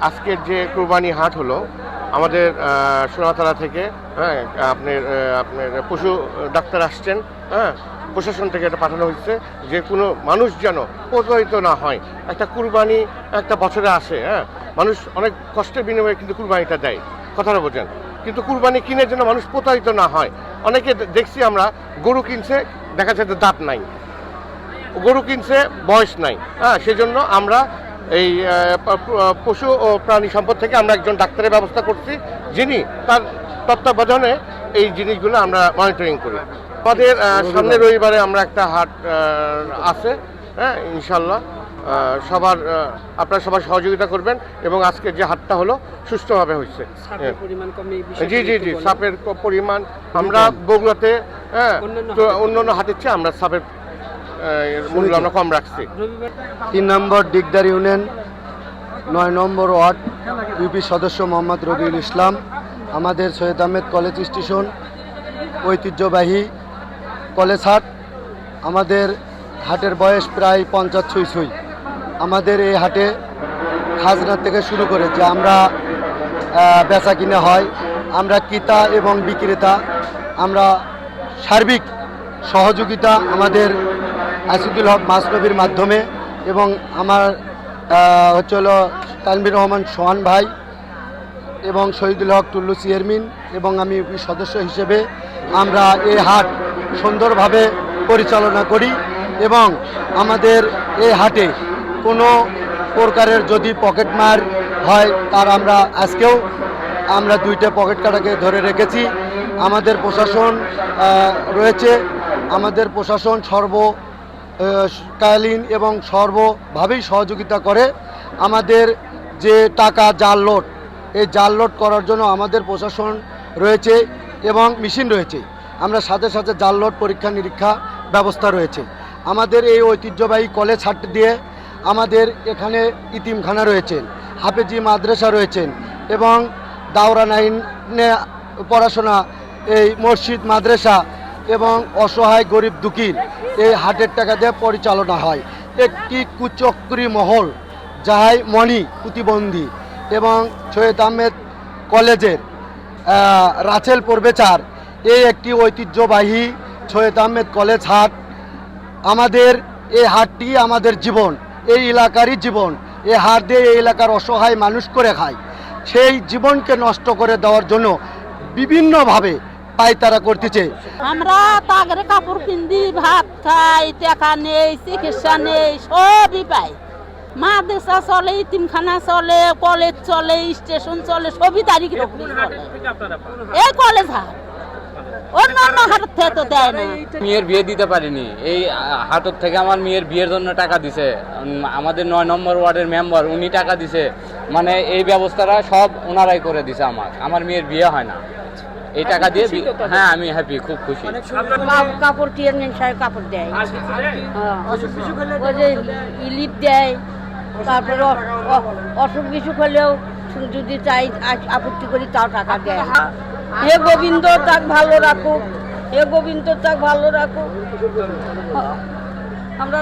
আজকের যে কুরবানি হাট হলো আমাদের সোনাতলা থেকে, হ্যাঁ, আপনার আপনার পশু ডাক্তার আসছেন, হ্যাঁ, প্রশাসন থেকে এটা পাঠানো হচ্ছে যে কোনো মানুষ যেন প্রতারিত না হয়। একটা কুরবানি একটা বছরে আসে, হ্যাঁ, মানুষ অনেক কষ্টের বিনিময়ে কিন্তু কুরবানিটা দেয়, কথাটা বোঝেন। কিন্তু কুরবানি কিনে যেন মানুষ প্রতারিত না হয়। অনেকে দেখছি আমরা গরু কিনছে, দেখা যাচ্ছে দাঁত নাই, গরু কিনছে বয়স নাই, হ্যাঁ, সেজন্য আমরা এই পশু ও প্রাণী সম্পদ থেকে আমরা একজন ডাক্তারের ব্যবস্থা করছি, যিনি তার তত্ত্বাবধানে এই জিনিসগুলো আমরা মনিটরিং করি। আমাদের সামনের রবিবারে আমরা একটা হাট আছে, হ্যাঁ, ইনশাল্লাহ আপনারা সবাই সহযোগিতা করবেন এবং আজকে যে হাটটা হলো সুষ্ঠুভাবে হয়েছে। জি জি জি, সাপের পরিমাণ আমরা বগুড়াতে, হ্যাঁ, অন্যান্য হাটের চেয়ে আমরা সাপের মূল্য আমরা কম রাখছি। 3 নম্বর দিকদার ইউনিয়ন 9 নম্বর ওয়ার্ড ইউপি সদস্য মোহাম্মদ রবিউল ইসলাম। আমাদের সৈয়দ আহমেদ কলেজ স্টেশন ঐতিহ্যবাহী কলেজ হাট। আমাদের হাটের বয়স প্রায় 50-56। আমাদের এই হাটে খাজনা থেকে শুরু করে যে আমরা বেচা কিনা হয়, আমরা ক্রেতা এবং বিক্রেতা, আমরা সার্বিক সহযোগিতা আমাদের আসিদুল হক মাসনবীর মাধ্যমে এবং আমার হচ্ছে হলো তানভীর রহমান সোহান ভাই এবং শহীদুল হক টুল্লু চেয়ারম্যান এবং আমি ইউপি সদস্য হিসেবে আমরা এই হাট সুন্দরভাবে পরিচালনা করি। এবং আমাদের এই হাটে কোনো প্রকারের যদি পকেটমার হয় তার আমরা আজকেও আমরা 2টা পকেট কাটাকে ধরে রেখেছি। আমাদের প্রশাসন রয়েছে, আমাদের প্রশাসন সর্বকালীন এবং সর্বভাবেই সহযোগিতা করে। আমাদের যে টাকা জাল লোড, এই জাল লোড করার জন্য আমাদের প্রশাসন রয়েছে এবং মেশিন রয়েছে। আমরা সাথে সাথে জাল লোড পরীক্ষা নিরীক্ষা ব্যবস্থা রয়েছে। আমাদের এই ঐতিহ্যবাহী কলেজ হাট দিয়ে আমাদের এখানে ইতিমখানা রয়েছেন, হাফেজি মাদ্রাসা রয়েছেন এবং দাওরা নাইনে পড়াশোনা, এই মসজিদ মাদ্রাসা এবং অসহায় গরিব দুঃখীর এই হাটের টাকা দিয়ে পরিচালনা হয়। একটি কুচক্রী মহল, যাহাই মণি প্রতিবন্ধী এবং সৈয়দ আহমেদ কলেজের রাছেল পূর্বেচার, এই একটি ঐতিহ্যবাহী সৈয়দ আহমেদ কলেজ হাট। আমাদের এই হাটটি আমাদের জীবন, এই এলাকারই জীবন। এই হাট দিয়ে এই এলাকার অসহায় মানুষ করে খায়, সেই জীবনকে নষ্ট করে দেওয়ার জন্য বিভিন্নভাবে পায়তারা করতেছে। আমরা তাগরে কাপড় কিনি, ভাত খাই, টাকা নেই, চিকিৎসা নেই, সবই পাই। মাদ্রাসা চলে, ইতিমখানা চলে, কলেজ চলে, স্টেশন চলে, সবই তারিখ এই কলেজ হাট। অন্যান্য হাটের থেকে তো দেয় না। মেয়ের বিয়ে দিতে পারিনি, এই হাটের থেকে আমার মেয়ের বিয়ের জন্য টাকা দিছে। আমাদের 9 নম্বর ওয়ার্ডের মেম্বার, উনি টাকা দিছে, মানে এই ব্যবস্থাটা সব ওনারাই করে দিছে। আমার মেয়ের বিয়ে হয় না এই টাকা দিয়ে। হ্যাঁ, আমি হ্যাপি, খুব খুশি। কাপড় চেয়ারম্যান সাহেব কাপড় দেয়, ওই যে ইলিপ দেয়, তারপরে অসুখ বিসুখ হলেও যদি চাই আপত্তি করি তাও টাকা দেয়। হে গোবিন্দ তাক ভালো রাখুক, হে গোবিন্দ তাক ভালো রাখুক। আমরা